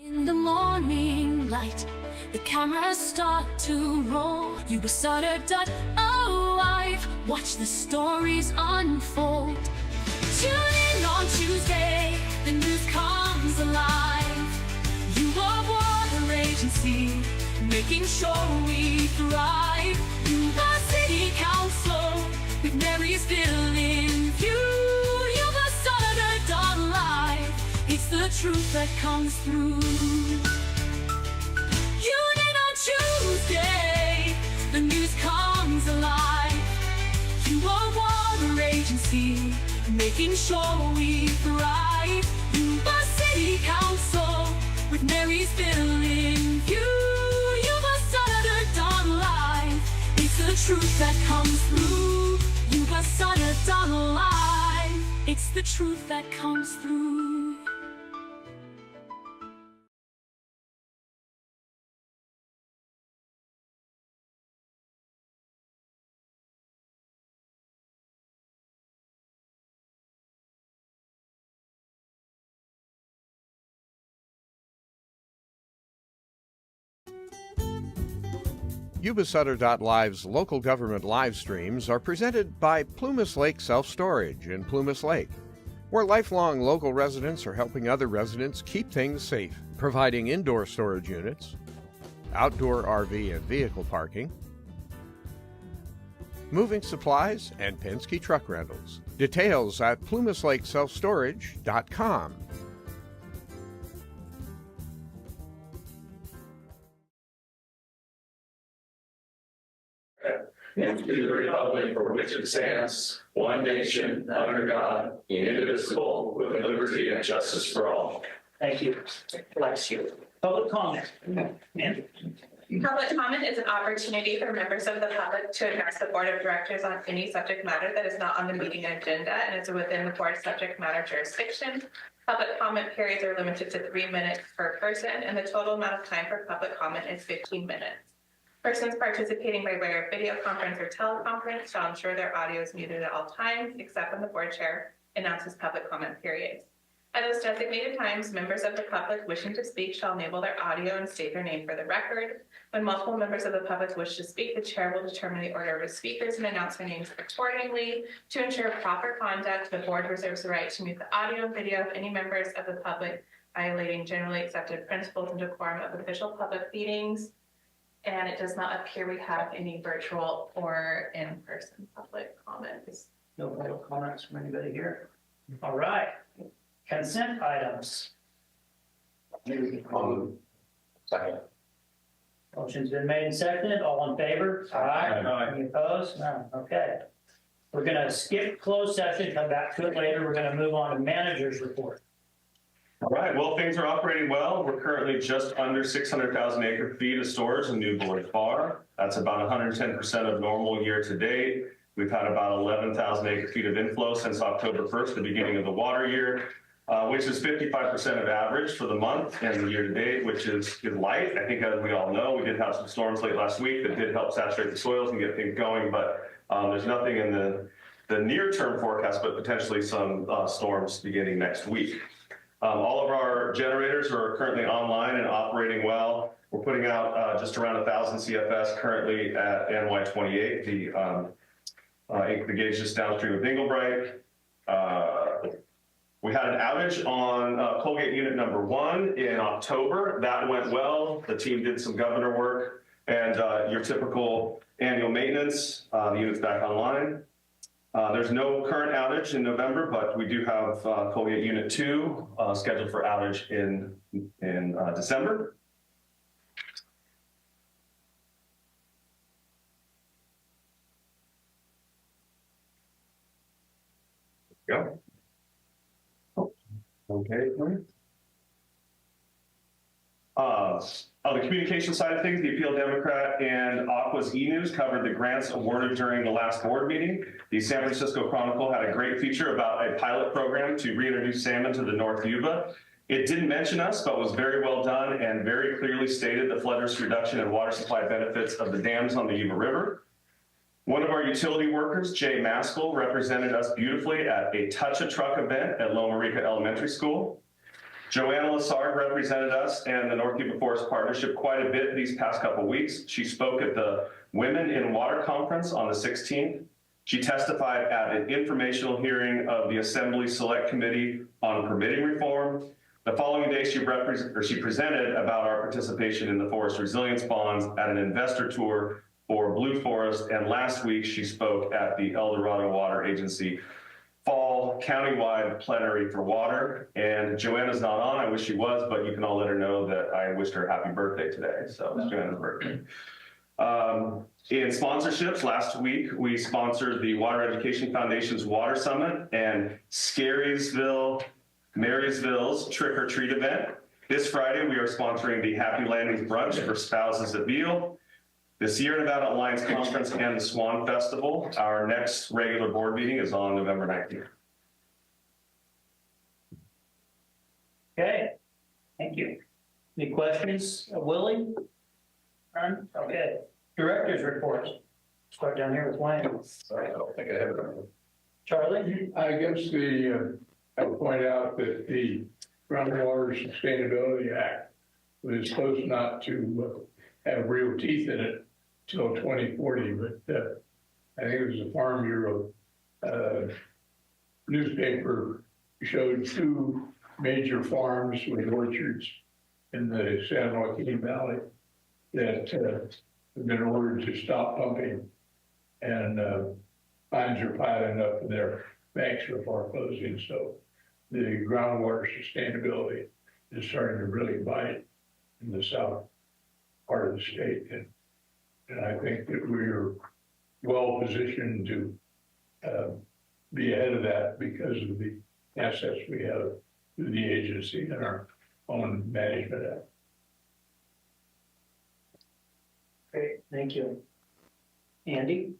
In the morning light, the cameras start to roll. Yuba-Sutter alive, watch the stories unfold. Tune in on Tuesday, the news comes alive. Yuba Agency, making sure we thrive. Yuba City Council, with Marysville in view. Yuba-Sutter live, it's the truth that comes through. Union on Tuesday, the news comes alive. Yuba Agency, making sure we thrive. Yuba City Council, with Marysville in view. Yuba-Sutter live, it's the truth that comes through. Yuba-Sutter live, it's the truth that comes through. Yuba-Sutter.live's local government live streams are presented by Plumas Lake Self-Storage in Plumas Lake, where lifelong local residents are helping other residents keep things safe, providing indoor storage units, outdoor RV and vehicle parking, moving supplies, and Penske truck rentals. Details at plumaslakeselfstorage.com. And to the republic for which it stands, one nation, under God, indivisible, with liberty and justice for all. Thank you. Bless you. Public comment. Public comment is an opportunity for members of the public to address the board of directors on any subject matter that is not on the meeting agenda and is within the board's subject matter jurisdiction. Public comment periods are limited to 3 minutes per person, and the total amount of time for public comment is 15 minutes. Persons participating by way of video conference or teleconference shall ensure their audio is muted at all times, except when the board chair announces public comment periods. At those designated times, members of the public wishing to speak shall enable their audio and state their name for the record. When multiple members of the public wish to speak, the chair will determine the order of the speakers and announce their names accordingly. To ensure proper conduct, the board reserves the right to mute the audio and video of any members of the public violating generally accepted principles and decorum of official public meetings. And it does not appear we have any virtual or in-person public comments. No public comments from anybody here. All right. Consent items. Second. Motion's been made and seconded. All in favor? Aye. Any opposed? None. Okay. We're going to skip closed session, come back to it later. We're going to move on to manager's report. All right, well, things are operating well. We're currently just under 600,000 acre feet of storage in New Board Bar. That's about 110% of normal year to date. We've had about 11,000 acre feet of inflow since October 1st, the beginning of the water year, which is 55% of average for the month and the year to date, which is light. I think, as we all know, we did have some storms late last week that did help saturate the soils and get things going, but there's nothing in the near-term forecast, but potentially some storms beginning next week. All of our generators are currently online and operating well. We're putting out just around 1,000 CFS currently at NY28, the gauge just downstream of Dinglebright. We had an outage on Colgate unit number 1 in October. That went well. The team did some governor work and your typical annual maintenance. The unit's back online. There's no current outage in November, but we do have Colgate Unit 2 scheduled for outage in December. Go. Okay. On the communication side of things, the Appeal Democrat and Aqua's E-News covered the grants awarded during the last board meeting. The San Francisco Chronicle had a great feature about a pilot program to reintroduce salmon to the North Yuba. It didn't mention us, but was very well done and very clearly stated the flood risk reduction and water supply benefits of the dams on the Yuba River. One of our utility workers, Jay Maskell, represented us beautifully at a Touch a Truck event at Loma Rica Elementary School. Joanna Lassard represented us and the North Yuba Forest Partnership quite a bit these past couple of weeks. She spoke at the Women in Water Conference on the 16th. She testified at an informational hearing of the Assembly Select Committee on Permitting Reform. The following day, she presented about our participation in the Forest Resilience Bonds at an investor tour for Blue Forest. And last week, she spoke at the El Dorado Water Agency fall countywide plenary for water. And Joanna's not on. I wish she was, but you can all let her know that I wished her happy birthday today. So it's Joanna's birthday. In sponsorships, last week, we sponsored the Water Education Foundation's Water Summit and Marysville's Trick or Treat event. This Friday, we are sponsoring the Happy Landings Brunch for Spouses of Beale, the Sierra Nevada Alliance Conference, and the Swan Festival. Our next regular board meeting is on November 19th. Okay, thank you. Any questions, Willie? None? Okay. Director's reports. Start down here with Wayne. Sorry, I don't think I have it. Charlie? I guess I would point out that the Groundwater Sustainability Act was supposed not to have real teeth in it till 2040, but I think it was the Farm Bureau newspaper showed 2 major farms with orchards in the San Joaquin Valley that have been ordered to stop pumping, and fines are piling up and their banks are foreclosing. So the groundwater sustainability is starting to really bite in the south part of the state. And I think that we're well positioned to be ahead of that because of the assets we have through the agency and our own management act. Great, thank you. Andy?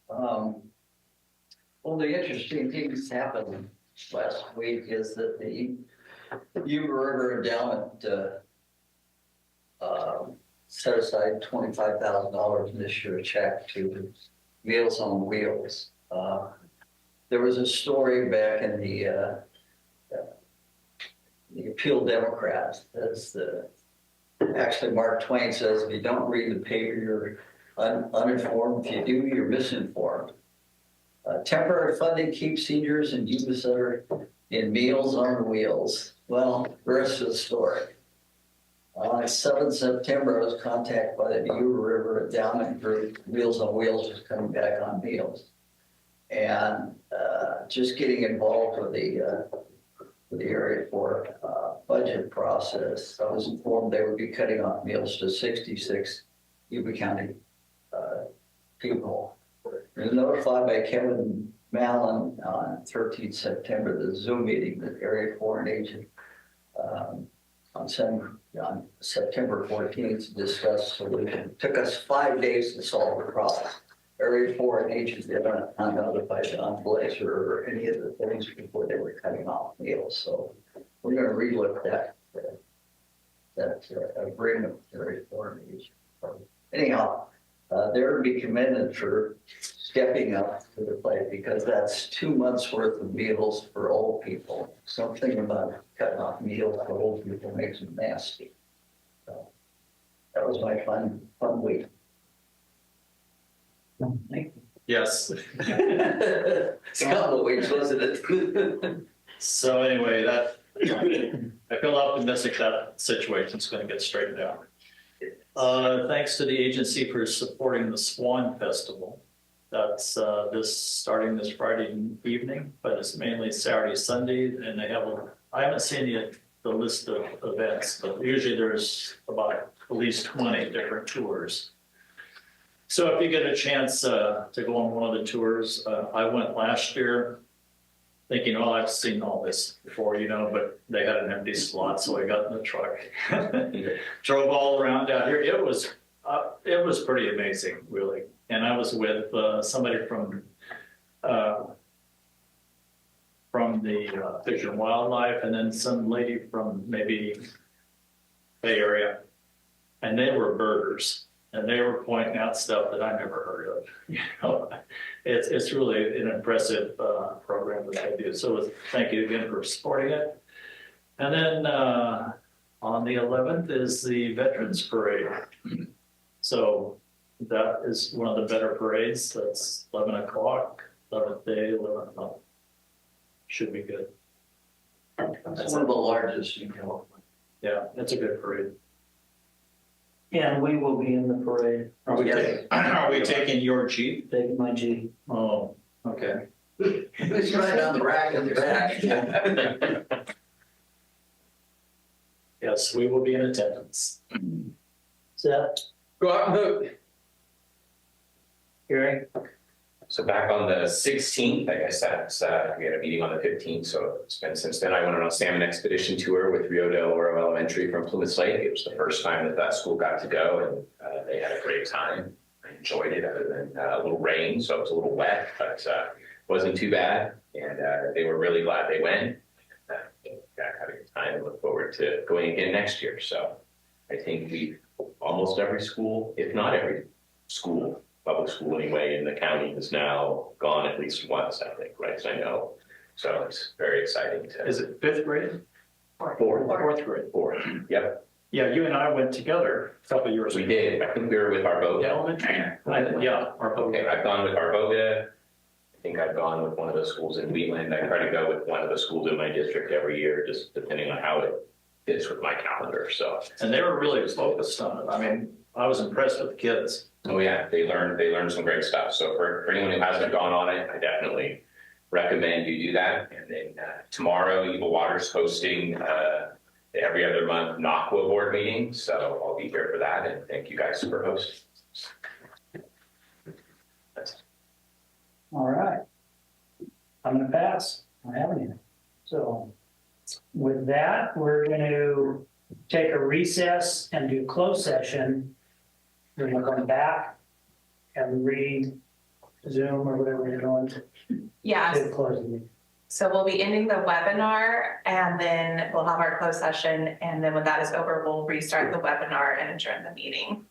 Well, the interesting thing that's happened last week is that the Yuba River Endowment set aside $25,000 in this year's check to Meals on Wheels. There was a story back in the Appeal Democrat, actually Mark Twain says, if you don't read the paper, you're uninformed. If you do, you're misinformed. Temporary funding keeps seniors in Yuba-Sutter in Meals on Wheels. Well, the rest of the story. On 7th September, I was contacted by the Yuba River Endowment Group. Meals on Wheels was coming back on meals. And just getting involved with the Area 4 budget process, I was informed they would be cutting off meals to 66 Yuba County people. We were notified by Kevin Mallon on 13th September, the Zoom meeting that Area 4 and agent on September 14th to discuss solution. It took us 5 days to solve the problem. Area 4 and agents did not notify John Blazer or any of the things before they were cutting off meals. So we're going to relook that agreement with Area 4 and agents. Anyhow, they're to be commended for stepping up to the plate because that's 2 months worth of meals for old people. Something about cutting off meals for old people makes them nasty. So that was my fun week. Yes. It's a couple of weeks, wasn't it? So anyway, I feel optimistic that situation's going to get straightened out. Thanks to the agency for supporting the Swan Festival. That's starting this Friday evening, but it's mainly Saturday, Sunday, and they have I haven't seen the list of events, but usually there's about at least 20 different tours. So if you get a chance to go on one of the tours, I went last year thinking, oh, I've seen all this before, but they had an empty slot, so I got in the truck, drove all around down here. It was pretty amazing, really. And I was with somebody from the Fish and Wildlife, and then some lady from maybe Bay Area, and they were birders. And they were pointing out stuff that I never heard of. You know, it's really an impressive program that they do. So thank you again for supporting it. And then on the 11th is the Veterans Parade. So that is one of the better parades. That's 11 o'clock, 11th day, 11 o'clock. Should be good. That's one of the largest, you know. Yeah, it's a good parade. Yeah, and we will be in the parade, Are we taking your Jeep? taking my G. Oh, okay. It's right on the rack in the back. Yes, we will be in attendance. Seth, Go out and vote. Gary, So back on the 16th, I guess that's, we had a meeting on the 15th, so it's been since then. I went on a salmon expedition tour with Rio del Oro Elementary from Plymouth Lake. It was the first time that that school got to go, and they had a great time. I enjoyed it, other than a little rain, so it was a little wet, but wasn't too bad. And they were really glad they went. Got a good time and look forward to going again next year. So I think almost every school, if not every school, public school anyway, in the county has now gone at least once, I think, right? As I know. So it's very exciting to. Is it 5th grade? Fourth grade. Fourth. Yep. Yeah, you and I went together a couple of years We ago. did. I think we were with Barboga. Elementary? Yeah, our Okay, I've gone with Barboga. I think I've gone with one of the schools in Wheatland. I try to go with one of the schools in my district every year, just depending on how it fits with my calendar. So. And they were really focused on it. I mean, I was impressed with the kids. Oh yeah, they learned some great stuff. So for anyone who hasn't gone on it, I definitely recommend you do that. And then tomorrow, Yuba-Watter's hosting the every other month NACWA board meeting. So I'll be here for that, and thank you guys for hosting. all right. I'm gonna pass, I don't have anything. So with that, we're gonna take a recess and do closed session. Then we're going back and read Zoom or whatever you're doing to Yes. close the meeting. So we'll be ending the webinar and then we'll have our closed session. And then when that is over, we'll restart the webinar and adjourn the meeting.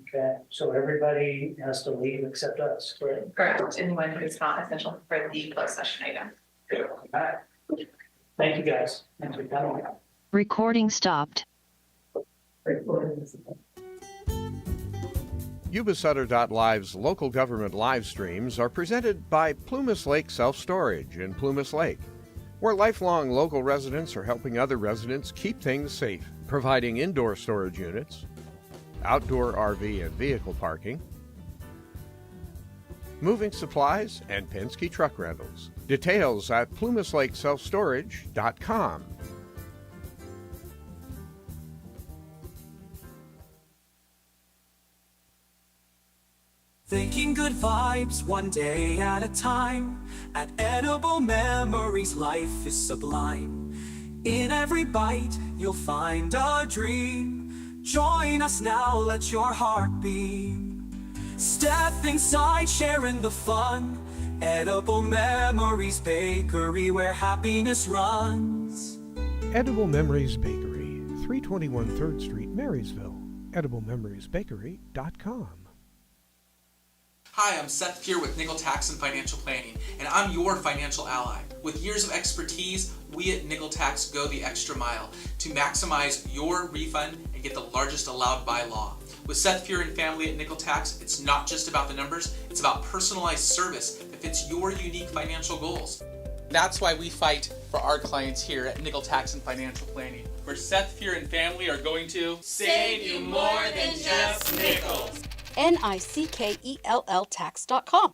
Okay, so everybody has to leave except us, correct? Correct. Anyone who's not essential for the closed session item. All right. Thank you, guys. Thanks for coming. Recording stopped. Yuba-Sutter.live's local government live streams are presented by Plumas Lake Self-Storage in Plumas Lake, where lifelong local residents are helping other residents keep things safe, providing indoor storage units, outdoor RV and vehicle parking, moving supplies, and Penske truck rentals. Details at plumaslakeselfstorage.com. Thinking good vibes one day at a time. At Edible Memories, life is sublime. In every bite, you'll find a dream. Join us now, let your heart beat. Step inside, sharing the fun. Edible Memories Bakery, where happiness runs. Edible Memories Bakery, 321 3rd Street, Marysville. EdibleMemoriesBakery.com. Hi, I'm Seth here with Nickel Tax and Financial Planning, and I'm your financial ally. With years of expertise, we at Nickel Tax go the extra mile to maximize your refund and get the largest allowed by law. With Seth Fuhr and family at Nickel Tax, it's not just about the numbers, it's about personalized service that fits your unique financial goals. That's why we fight for our clients here at Nickel Tax and Financial Planning, where Seth Fuhr and family are going to save you more than just nickels. NICKELL tax.com.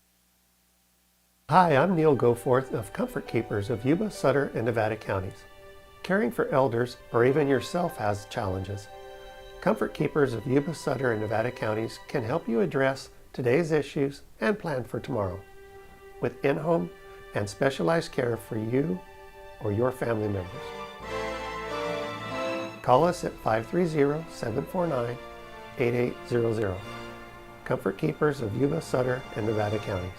Hi, I'm Neil Goforth of Comfort Keepers of Yuba, Sutter, and Nevada counties. Caring for elders or even yourself has challenges. Comfort Keepers of Yuba, Sutter, and Nevada counties can help you address today's issues and plan for tomorrow with in-home and specialized care for you or your family members. Call us at 530-749-8800. Comfort Keepers of Yuba, Sutter, and Nevada counties.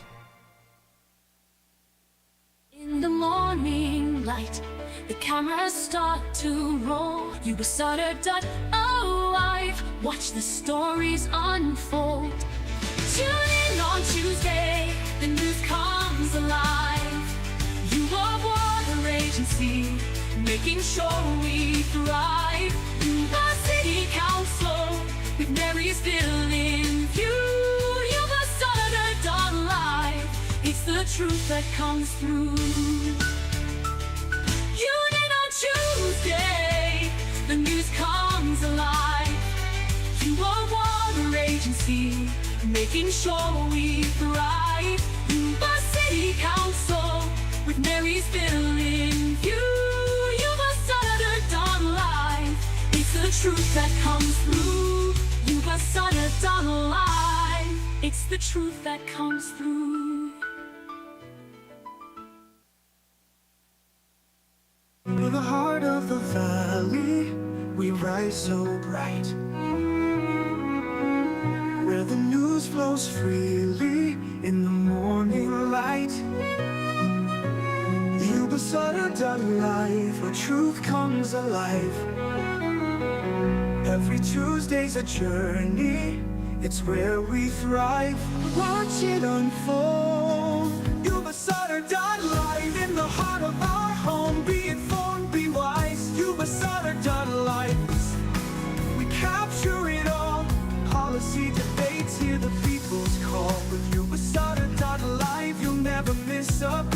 In the morning light, the cameras start to roll. Yuba-Sutter.live. life. Watch the stories unfold. Tune in on Tuesday, the news comes alive. Yuba-Water Agency, making sure we thrive. Yuba City Council, with Marysville in view. Yuba-Sutter live, it's the truth that comes through. Tune in on Tuesday, the news comes alive. Yuba-Water Agency, making sure we thrive. Yuba City Council, with Marysville in view. Yuba-Sutter live, it's the truth that comes through. Yuba-Sutter live, it's the truth that comes through. In the heart of the valley, we rise so bright, where the news flows freely in the morning light. Yuba-Sutter live, where truth comes alive. Every Tuesday's a journey, it's where we thrive. Watch it unfold. Yuba-Sutter live, in the heart of our home. Be informed, be wise. Yuba-Sutter live, we capture it all. Policy debates, hear the people's call. With Yuba-Sutter live, you'll never miss a beat.